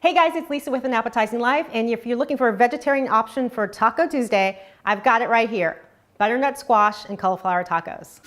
Hey guys, it's Lisa with an Appetizing Live, and if you're looking for a vegetarian option for Taco Tuesday, I've got it right here. Butternut squash and cauliflower tacos.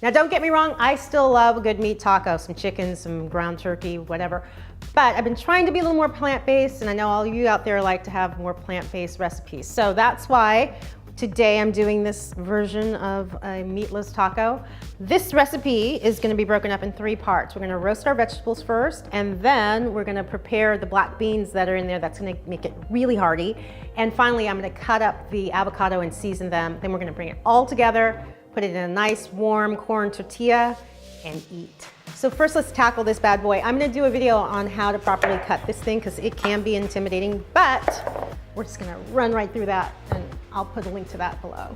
Now don't get me wrong, I still love a good meat taco, some chicken, some ground turkey, whatever. But I've been trying to be a little more plant-based, and I know all of you out there like to have more plant-based recipes. So that's why today I'm doing this version of a meatless taco. This recipe is gonna be broken up in 3 parts. We're gonna roast our vegetables first, and then we're gonna prepare the black beans that are in there. That's gonna make it really hearty. And finally, I'm gonna cut up the avocado and season them. Then we're gonna bring it all together, put it in a nice warm corn tortilla, and eat. So first let's tackle this bad boy. I'm gonna do a video on how to properly cut this thing because it can be intimidating, but we're just gonna run right through that, and I'll put a link to that below.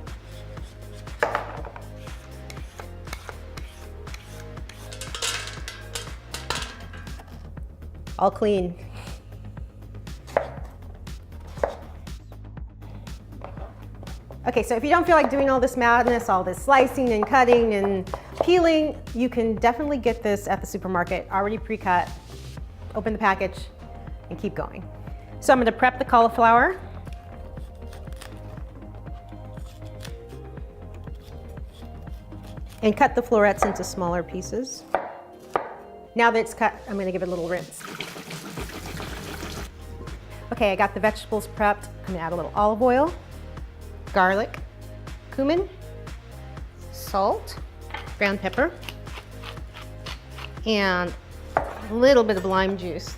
All clean. Okay, so if you don't feel like doing all this madness, all this slicing and cutting and peeling, you can definitely get this at the supermarket, already pre-cut. Open the package and keep going. So I'm gonna prep the cauliflower. And cut the florets into smaller pieces. Now that it's cut, I'm gonna give it a little rinse. Okay, I got the vegetables prepped. I'm gonna add a little olive oil, garlic, cumin, salt, ground pepper, and a little bit of lime juice.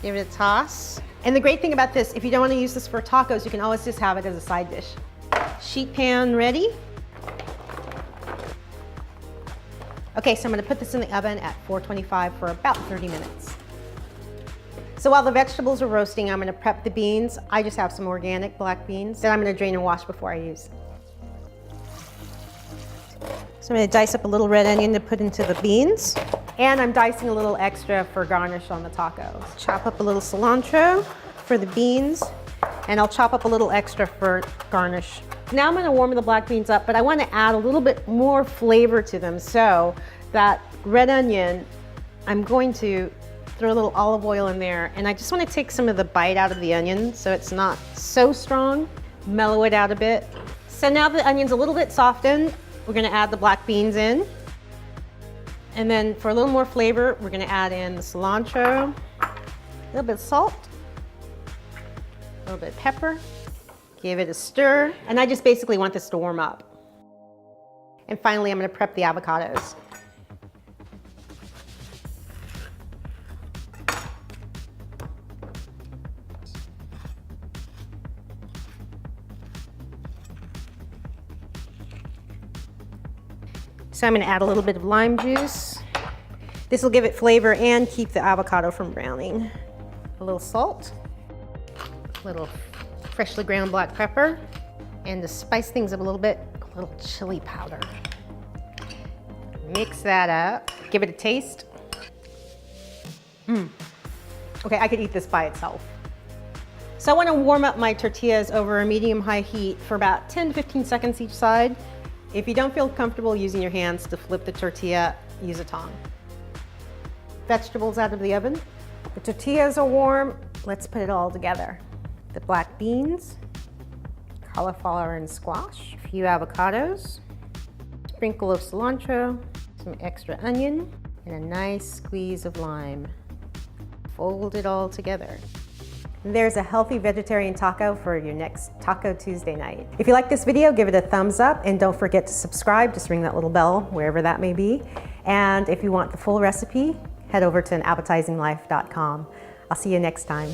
Give it a toss. And the great thing about this, if you don't want to use this for tacos, you can always just have it as a side dish. Sheet pan ready. Okay, so I'm gonna put this in the oven at 425 for about 30 minutes. So while the vegetables are roasting, I'm gonna prep the beans. I just have some organic black beans that I'm gonna drain and wash before I use. So I'm gonna dice up a little red onion to put into the beans. And I'm dicing a little extra for garnish on the tacos. Chop up a little cilantro for the beans, and I'll chop up a little extra for garnish. Now I'm gonna warm the black beans up, but I wanna add a little bit more flavor to them. So that red onion, I'm going to throw a little olive oil in there, and I just wanna take some of the bite out of the onion so it's not so strong, mellow it out a bit. So now the onion's a little bit softened, we're gonna add the black beans in. And then for a little more flavor, we're gonna add in the cilantro, a little bit of salt, a little bit of pepper, give it a stir, and I just basically want this to warm up. And finally, I'm gonna prep the avocados. So I'm gonna add a little bit of lime juice. This will give it flavor and keep the avocado from browning. A little salt, a little freshly ground black pepper, and to spice things up a little bit, a little chili powder. Mix that up, give it a taste. Okay, I could eat this by itself. So I wanna warm up my tortillas over a medium-high heat for about 10 to 15 seconds each side. If you don't feel comfortable using your hands to flip the tortilla, use a tong. Vegetables out of the oven. The tortillas are warm. Let's put it all together. The black beans, cauliflower and squash, a few avocados, sprinkle of cilantro, some extra onion, and a nice squeeze of lime. Fold it all together. There's a healthy vegetarian taco for your next Taco Tuesday night. If you like this video, give it a thumbs up, and don't forget to subscribe. Just ring that little bell, wherever that may be. And if you want the full recipe, head over to appetizinglife.com. I'll see you next time.